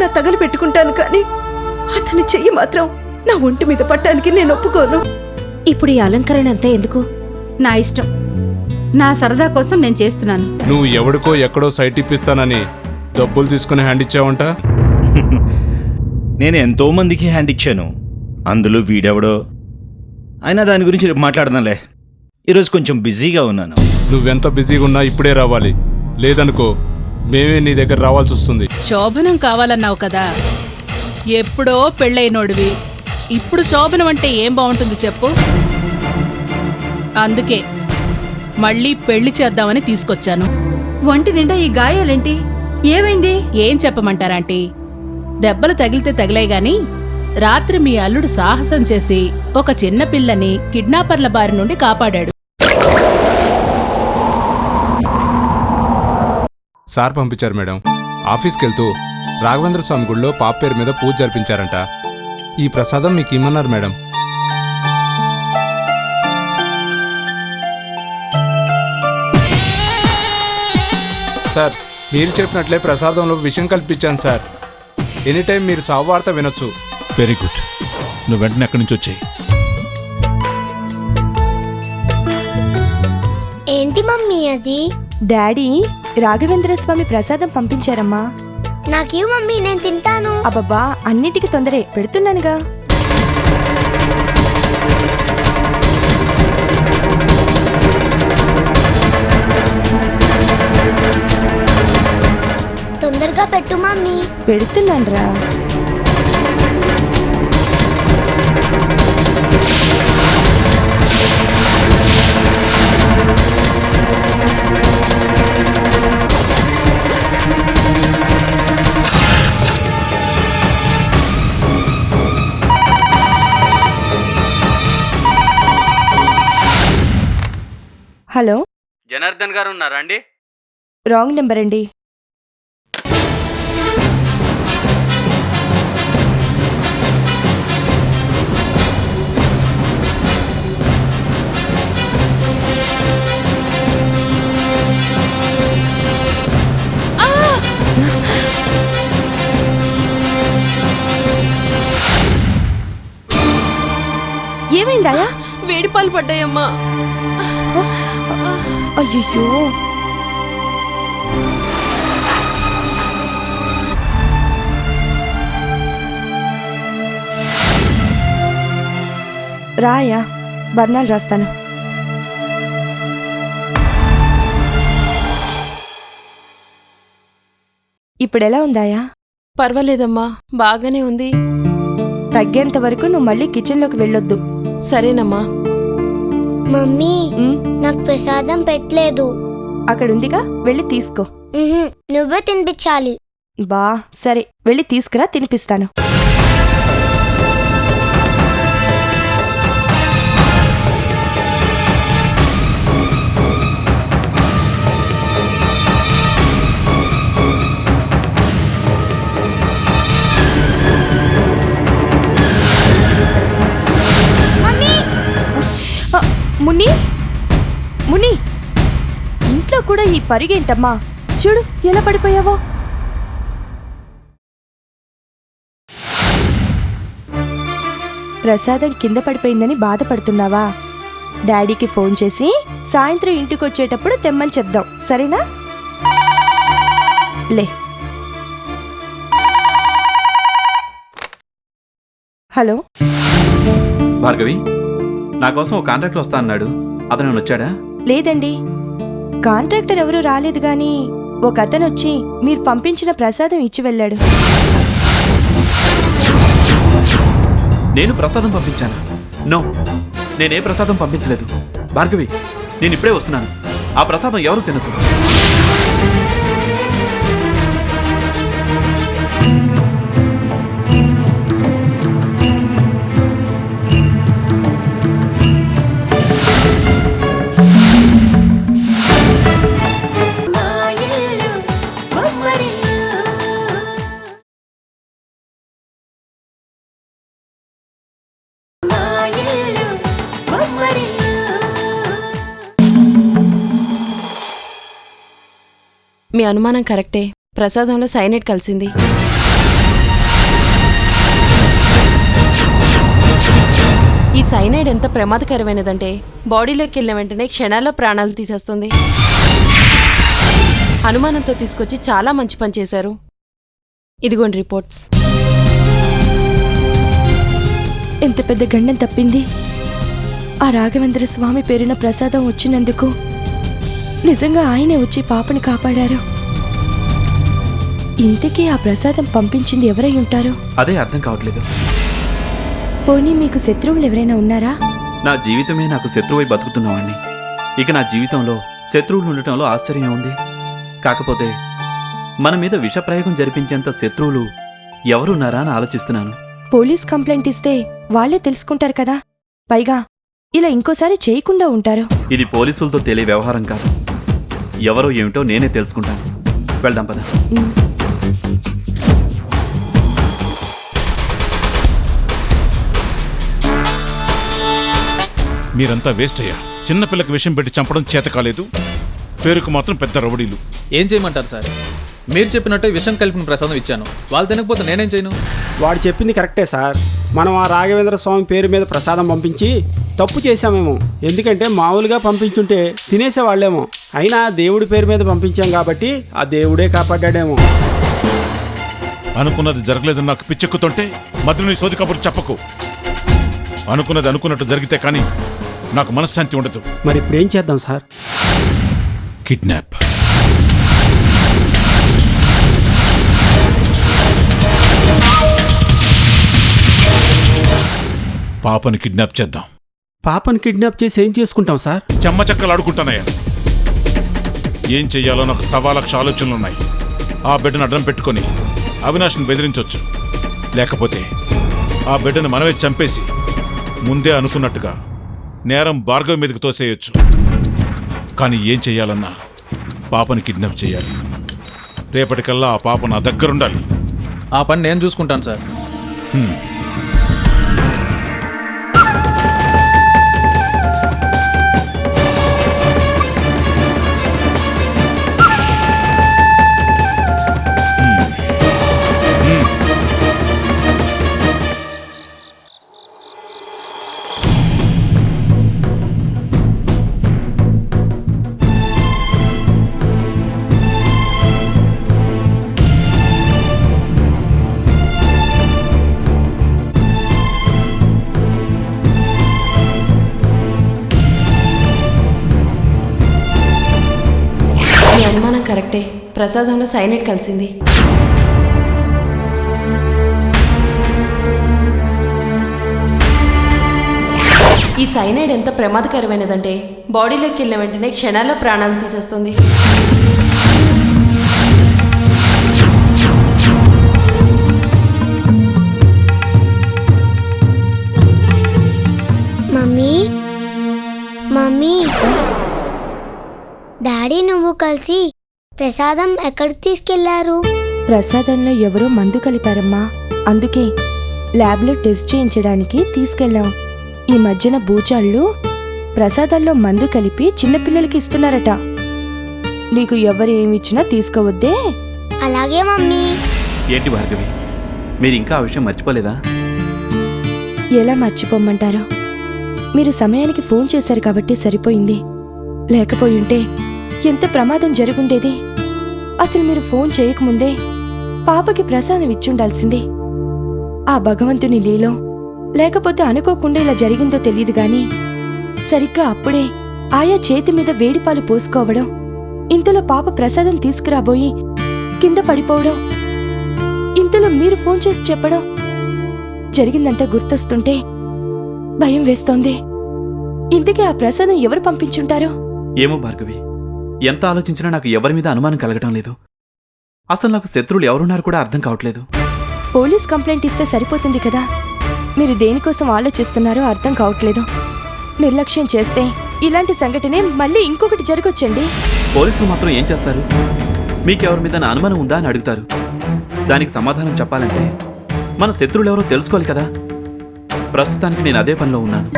చెయ్యైనా తగలి పెట్టుకుంటాను, కానీ అతని చెయ్యి మాత్రం నా ఒంటి మీద పట్టానికి నేను ఒప్పుకోను. ఇప్పుడు ఈ అలంకరణ అంతా ఎందుకు? నా ఇష్టం. నా సరదా కోసం నేను చేస్తున్నాను. నువ్వు ఎవడికో ఎక్కడో సైట్ ఇప్పిస్తానని డబ్బులు తీసుకుని హ్యాండ్ ఇచ్చావంట. నేను ఎంతో మందికి హ్యాండ్ ఇచ్చాను, అందులో వీడెవడో. అయినా దాని గురించి రేపు మాట్లాడదాంలే. ఈరోజు కొంచెం బిజీగా ఉన్నాను. నువ్వెంత బిజీగా ఉన్నా ఇప్పుడే రావాలి, లేదనుకో మేమే నీ దగ్గర రావాల్సి వస్తుంది. శోభనం కావాలన్నావు కదా, ఎప్పుడో పెళ్ళైనోడివి, ఇప్పుడు శోభనం అంటే ఏం బాగుంటుంది చెప్పు. అందుకే మళ్ళీ పెళ్లి చేద్దామని తీసుకొచ్చాను. ఒంటి నిండా ఈ గాయాలేంటి? ఏమైంది? ఏం చెప్పమంటారాంటీ, దెబ్బలు తగిలితే తగిలాయి గాని రాత్రి మీ అల్లుడు సాహసం చేసి ఒక చిన్న పిల్లని కిడ్నాపర్ల బారి నుండి కాపాడాడు. సార్ పంపించారు మేడం. ఆఫీస్కి వెళ్తూ రాఘవేంద్ర స్వామి గుడిలో పాప పేరు మీద పూజ జరిపించారంట. ఈ ప్రసాదం మీకు ఇమ్మన్నారు మేడం. సార్, మీరు చెప్పినట్లే ప్రసాదంలో విషయం కల్పించాను సార్. ఎనీటైం మీరు సావార్త వినొచ్చు. Very good. నువ్వు వెంటనే అక్కడి నుంచి వచ్చేయి. ఏంటి మమ్మీ అది? డాడీ రాఘవేంద్ర స్వామి ప్రసాదం పంపించారమ్మా. నాకేం మమ్మీ, నేను తింటాను. అబ్బబ్బా, అన్నిటికీ తొందరే, పెడుతున్నానుగా. తొందరగా పెట్టు మమ్మీ. పెడుతున్నానురా. హలో, జనార్దన్ గారు ఉన్నారా అండి? రాంగ్ నెంబర్ అండి. ఏమైందాయా? వేడిపాలు పడ్డాయమ్మా. అయ్యో, రాయా, బర్ణాలు రాస్తాను. ఇప్పుడెలా ఉందాయా? పర్వాలేదమ్మా, బాగానే ఉంది. తగ్గేంత వరకు నువ్వు మళ్ళీ కిచెన్లోకి వెళ్ళొద్దు. సరేనమ్మా. మమ్మీ, ఉమ్, నాకు ప్రసాదం పెట్టలేదు. అక్కడుందిగా, వెళ్ళి తీసుకో. నువ్వే తినిపించాలి. బా సరే, వెళ్ళి తీసుకురా, తినిపిస్తాను. ముని, ముని, ఇంట్లో కూడా ఈ పరిగేంటమ్మా? చూడు ఎలా పడిపోయావో. ప్రసాదం కింద పడిపోయిందని బాధపడుతున్నావా? డాడీకి ఫోన్ చేసి సాయంత్రం ఇంటికొచ్చేటప్పుడు తెమ్మని చెప్దాం, సరేనా? లే. హలో భార్గవి, నా కోసం ఒక కాంట్రాక్టర్ వస్తా అన్నాడు, అతను వచ్చాడా? లేదండి, కాంట్రాక్టర్ ఎవరూ రాలేదు, గాని ఒక అతను వచ్చి మీరు పంపించిన ప్రసాదం ఇచ్చి వెళ్ళాడు. నేను ప్రసాదం పంపించానా? నో, నేనే ప్రసాదం పంపించలేదు. భార్గవి, నేను ఇప్పుడే వస్తున్నాను. ఆ ప్రసాదం ఎవరు తినదు. మీ అనుమానం కరెక్టే. ప్రసాదంలో సైనైడ్ కలిసింది. ఈ సైనైడ్ ఎంత ప్రమాదకరమైనదంటే బాడీలోకి వెళ్ళిన వెంటనే క్షణాల్లో ప్రాణాలు తీసేస్తుంది. అనుమానంతో తీసుకొచ్చి చాలా మంచి పని చేశారు. ఇదిగోండి రిపోర్ట్స్. ఎంత పెద్ద గండం తప్పింది. ఆ రాఘవేంద్ర స్వామి పేరున ప్రసాదం వచ్చినందుకు నిజంగా ఆయనే వచ్చి పాపని కాపాడారు. ఇంతకీ ఆ ప్రసాదం పంపించింది ఎవరై ఉంటారు? అదే అర్థం కావట్లేదు. పోనీ మీకు శత్రువులు ఎవరైనా ఉన్నారా? నా జీవితమే నాకు శత్రువై బతుకుతున్నవాణ్ణి. ఇక నా జీవితంలో శత్రువులు ఉండటంలో ఆశ్చర్యం ఉంది. కాకపోతే మన మీద విషప్రయోగం జరిపించేంత శత్రువులు ఎవరున్నారా అని ఆలోచిస్తున్నాను. పోలీస్ కంప్లైంట్ ఇస్తే వాళ్ళే తెలుసుకుంటారు కదా. పైగా ఇలా ఇంకోసారి చేయకుండా ఉంటారు. ఇది పోలీసులతో తెలియ వ్యవహారం కాదు. ఎవరో ఏమిటో నేనే తెలుసుకుంటాను. వెళ్దాం పద. మీరంతా వేస్ట్ అయ్యారు. చిన్నపిల్లకి విషయం పెట్టి చంపడం చేత కాలేదు, పేరుకు మాత్రం పెద్ద రౌడీలు. ఏం చేయమంటారు సార్? మీరు చెప్పినట్టే విషం కలిపిన ప్రసాదం ఇచ్చాను. వాళ్ళు తినకపోతే నేనేం చేయను? వాడు చెప్పింది కరెక్టే సార్. మనం ఆ రాఘవేంద్ర స్వామి పేరు మీద ప్రసాదం పంపించి తప్పు చేశామేమో. ఎందుకంటే మామూలుగా పంపించుంటే తినేసేవాళ్ళేమో. అయినా దేవుడి పేరు మీద పంపించాం కాబట్టి ఆ దేవుడే కాపాడాడేమో. అనుకున్నది జరగలేదని నాకు పిచ్చెక్కుతుంటే మధ్యలో నీ సోది కబుర్లు చెప్పకు. అనుకున్నది అనుకున్నట్టు జరిగితే కానీ నాకు మనశ్శాంతి ఉండదు. మరి ఇప్పుడు ఏం చేద్దాం సార్? కిడ్నాప్. పాపని కిడ్నాప్ చేద్దాం. పాపను కిడ్నాప్ చేసి ఏం చేసుకుంటాం సార్? చెమ్మచక్కలు ఆడుకుంటానయ్యా. ఏం చెయ్యాలో నాకు 1,00,000 ఆలోచనలున్నాయి. ఆ బిడ్డను అడ్డం పెట్టుకొని అవినాష్ని బెదిరించవచ్చు. లేకపోతే ఆ బిడ్డను మనమే చంపేసి ముందే అనుకున్నట్టుగా నేరం భార్గవి మీదకి తోసేయచ్చు. కానీ ఏం చెయ్యాలన్నా పాపని కిడ్నాప్ చేయాలి. రేపటికల్లా ఆ పాప నా దగ్గరుండాలి. ఆ పని నేను చూసుకుంటాను సార్. మీ అనుమానం కరెక్టే. ప్రసాదంలో సైనైడ్ కలిసింది. ఈ సైనైడ్ ఎంత ప్రమాదకరమైనదంటే బాడీలోకి వెళ్ళిన వెంటనే క్షణాల్లో ప్రాణాలు తీసేస్తుంది. మమ్మీ మమ్మీ, డాడీ నువ్వు కలిసి ప్రసాదం ఎక్కడికి తీసుకెళ్లారు? ప్రసాదంలో ఎవరో మందు కలిపారమ్మా. అందుకే ల్యాబ్లో టెస్ట్ చేయించడానికి తీసుకెళ్ళాం. ఈ మధ్యన బూచాళ్ళు ప్రసాదాల్లో మందు కలిపి చిన్నపిల్లలకి ఇస్తున్నారట. నీకు ఎవరు ఏమిచ్చినా తీసుకోవద్దే. అలాగే మమ్మీ. ఏంటి భార్గవి, మీరు ఇంకా ఆ విషయం మర్చిపోలేదా? ఎలా మర్చిపోమ్మంటారో? మీరు సమయానికి ఫోన్ చేశారు కాబట్టి సరిపోయింది. లేకపోయుంటే ఎంత ప్రమాదం జరుగుండేది. అసలు మీరు ఫోన్ చేయకముందే పాపకి ప్రసాదం ఇచ్చుండాల్సింది. ఆ భగవంతుని లీలో లేకపోతే అనుకోకుండా ఇలా జరిగిందో తెలియదు గాని సరిగ్గా అప్పుడే ఆయా చేతి మీద వేడిపాలు పోసుకోవడం, ఇంతలో పాప ప్రసాదం తీసుకురాబోయి కింద పడిపోవడం, ఇంతలో మీరు ఫోన్ చేసి చెప్పడం, జరిగిందంతా గుర్తొస్తుంటే భయం వేస్తోంది. ఇంతకీ ఆ ప్రసాదం ఎవరు పంపించుంటారు? ఏమో భార్గవి, ఎంత ఆలోచించినా నాకు ఎవరి మీద అనుమానం కలగటం లేదు. అసలు నాకు శత్రువులు ఎవరున్నారు కూడా అర్థం కావట్లేదు. పోలీస్ కంప్లైంట్ ఇస్తే సరిపోతుంది కదా. మీరు దేనికోసం ఆలోచిస్తున్నారో అర్థం కావట్లేదు. నిర్లక్ష్యం చేస్తే ఇలాంటి సంఘటనే మళ్ళీ ఇంకొకటి జరగొచ్చండి. పోలీసులు మాత్రం ఏం చేస్తారు? మీకెవరి మీద నా అనుమానం ఉందా అని అడుగుతారు. దానికి సమాధానం చెప్పాలంటే మన శత్రువులు ఎవరో తెలుసుకోవాలి కదా. ప్రస్తుతానికి నేను అదే పనిలో ఉన్నాను.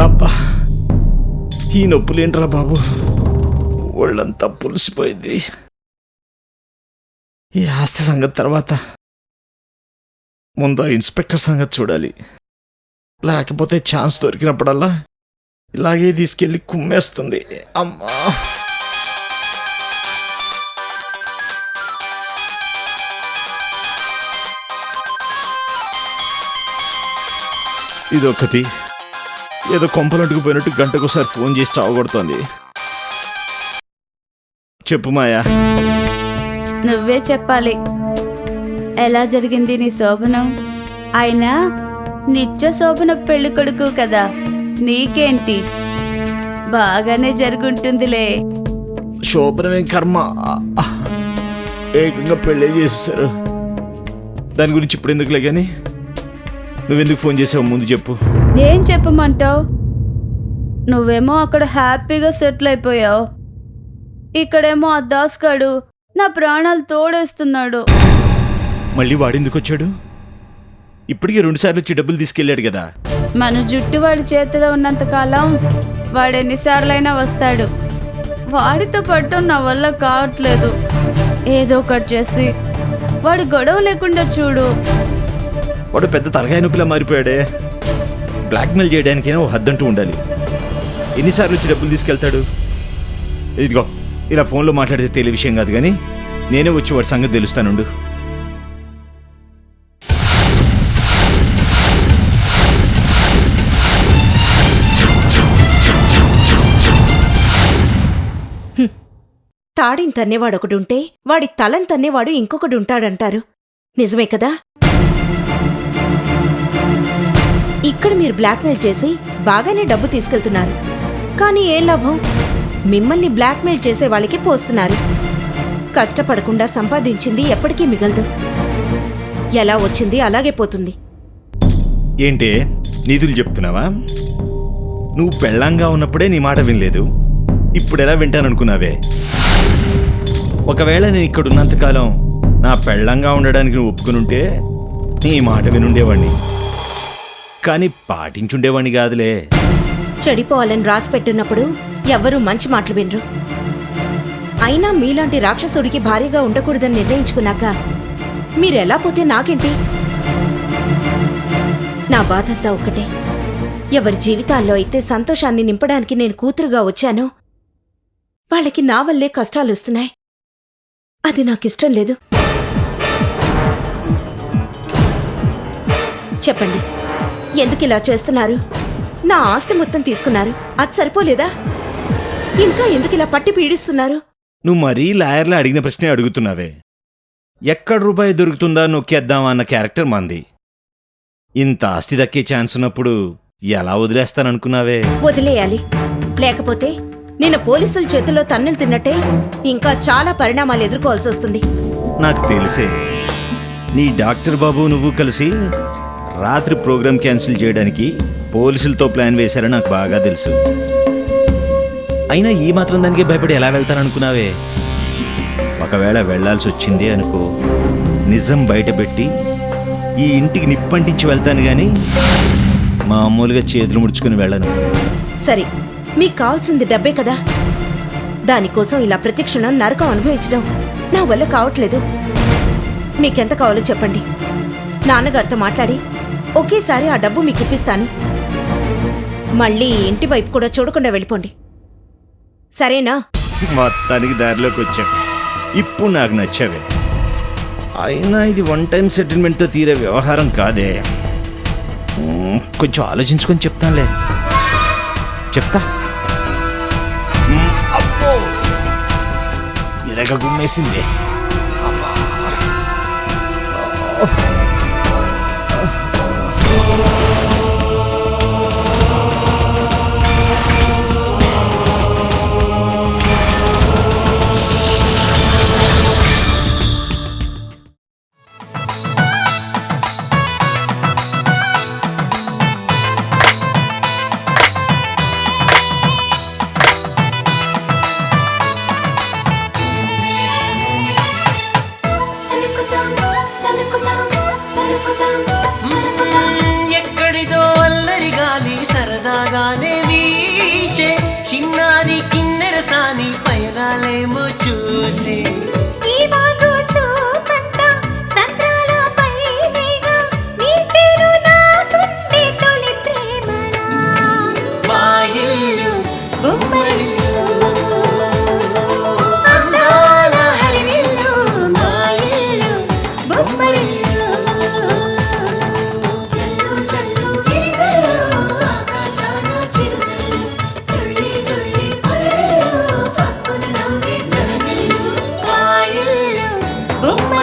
అబ్బా, ఈ నొప్పులేంట్రా బాబు, ఒళ్ళంతా పులిసిపోయింది. ఈ ఆస్తి సంగతి తర్వాత, ముందు ఆ ఇన్స్పెక్టర్ సంగతి చూడాలి. లేకపోతే ఛాన్స్ దొరికినప్పుడల్లా ఇలాగే తీసుకెళ్ళి కుమ్మేస్తుంది. అమ్మా, ఇదొకటి ఏదో కొంపలంటుకు పోయినట్టు గంటకోసారి ఫోన్ చేసి చావగొడుతోంది. చెప్పు మాయా. నువ్వే చెప్పాలి, ఎలా జరిగింది నీ శోభనం? అయినా నిత్య శోభన పెళ్లి కొడుకు కదా, నీకేంటి, బాగానే జరుగుంటుందిలే. శోభనమే కర్మ, ఏకంగా పెళ్ళే చేసేసారు. దాని గురించి ఇప్పుడు ఎందుకులే కానీ, నువ్వెందుకు ఫోన్ చేసావు ముందు చెప్పు. ఏం చెప్పమంటావు? నువ్వేమో అక్కడ హ్యాపీగా సెటిల్ అయిపోయావు, ఇక్కడేమో ఆ దాస్గాడు నా ప్రాణాలు తోడేస్తున్నాడు. మళ్ళీ వాడెందుకు వచ్చాడు? ఇప్పటికే 2 సార్లు వచ్చి డబ్బులు తీసుకెళ్ళాడు కదా. మన జుట్టు వాడి చేతిలో ఉన్నంత కాలం వాడెన్నిసార్లైనా వస్తాడు. వాడితో పట్టు నా వల్ల కావట్లేదు. ఏదో ఒకటి చేసి వాడు గొడవ లేకుండా చూడు. వాడు పెద్ద తలకాయ నొప్పిలా మారిపోయాడే. బ్లాక్మెయిల్ చేయడానికైనా ఓ హద్దంటూ ఉండాలి. ఎన్నిసార్లు వచ్చి డబ్బులు తీసుకెళ్తాడు? ఇదిగో ఇలా ఫోన్లో మాట్లాడితే తెలియ విషయం కాదు కానీ, నేనే వచ్చి వాడి సంగతి తెలుస్తానుండు. తాడిని తన్నేవాడు ఒకడుంటే వాడి తలని తన్నేవాడు ఇంకొకడు ఉంటాడంటారు. నిజమే కదా? ఇక్కడ మీరు బ్లాక్మెయిల్ చేసి బాగానే డబ్బు తీసుకెళ్తున్నారు, కానీ ఏం లాభం? మిమ్మల్ని బ్లాక్మెయిల్ చేసే వాళ్ళకి పోస్తున్నారు. కష్టపడకుండా సంపాదించింది ఎప్పటికీ మిగలదు. ఎలా వచ్చింది అలాగే పోతుంది. ఏంటే నీతులు చెప్తున్నావా? నువ్వు పెళ్ళంగా ఉన్నప్పుడే నీ మాట వినలేదు, ఇప్పుడు ఎలా వింటాననుకున్నావే? ఒకవేళ నేను ఇక్కడ ఉన్నంతకాలం నా పెళ్ళంగా ఉండడానికి నువ్వు ఒప్పుకునుంటే నీ మాట వినుండేవాణ్ణి, కానీ పాటించుండేవాణ్ణి కాదులే. చెడిపోవాలని రాసి పెట్టినప్పుడు ఎవ్వరూ మంచి మాటలు వినరు. అయినా మీలాంటి రాక్షసుడికి భారీగా ఉండకూడదని నిర్ణయించుకున్నాక మీరెలా పోతే నాకేంటి? నా బాధంతా ఒక్కటే, ఎవరి జీవితాల్లో అయితే సంతోషాన్ని నింపడానికి నేను కూతురుగా వచ్చానో వాళ్ళకి నా వల్లే కష్టాలు వస్తున్నాయి. అది నాకిష్టం లేదు. చెప్పండి, ఎందుకిలా చేస్తున్నారు? నా ఆస్తి మొత్తం తీసుకున్నారు, అది సరిపోలేదా? ఇంకా ఎందుకిలా పట్టి పీడిస్తున్నారు? నువ్వు మరీ లాయర్లా అడిగిన ప్రశ్నే అడుగుతున్నావే. ఎక్కడ రూపాయి దొరుకుతుందా నొక్కేద్దామా అన్న క్యారెక్టర్ మంది. ఇంత ఆస్తి దక్కే ఛాన్స్ ఉన్నప్పుడు ఎలా వదిలేస్తాననుకున్నావే? వదిలేయాలి, లేకపోతే నిన్న పోలీసుల చేతుల్లో తన్నులు తిన్నట్టే ఇంకా చాలా పరిణామాలు ఎదుర్కోవాల్సి వస్తుంది. నాకు తెలిసే, నీ డాక్టర్ బాబు నువ్వు కలిసి రాత్రి ప్రోగ్రాం క్యాన్సిల్ చేయడానికి పోలీసులతో ప్లాన్ వేశారని నాకు బాగా తెలుసు. అయినా ఈ మాత్రం దానికి భయపడి ఎలా వెళ్తాననుకున్నావే? ఒకవేళ వెళ్లాల్సి వచ్చింది అనుకో, నిజం బయటపెట్టి ఈ ఇంటికి నిప్పంటించి వెళ్తాను గాని మామూలుగా చేతులు ముడుచుకుని వెళ్ళను. సరే, మీకు కావాల్సింది డబ్బే కదా. దానికోసం ఇలా ప్రతిక్షణం నరకం అనుభవించడం నా వల్ల కావట్లేదు. మీకెంత కావాలో చెప్పండి, నాన్నగారితో మాట్లాడి ఒకేసారి ఆ డబ్బు మీకు ఇప్పిస్తాను. మళ్ళీ ఇంటి వైపు కూడా చూడకుండా వెళ్ళిపోండి, సరేనా? మొత్తానికి దారిలోకి వచ్చాం. ఇప్పుడు నాకు నచ్చావే. అయినా ఇది 1 టైం సెటిల్మెంట్తో తీరే వ్యవహారం కాదే. కొంచెం ఆలోచించుకొని చెప్తానులే. చెప్తా. అబ్బో, ఇరగ గుమ్మేసింది. అందాలేమో చూసి ఈ వాగు చూపంత సంద్రాలపై వేగా నీటిలో నాకుంది తొలి ప్రేమలా మా ఇల్లు బొమ్మలు అందాల హరివిల్లు మా ఇల్లు బొమ్మలు చల్లు చల్లు విరిజల్లు ఆకాశాన చిరుజల్లు తుళ్ళి తుళ్ళి పొదరిల్లు పక్కున నవ్వే తరనిల్లు మా ఇల్లు బొమ్మలు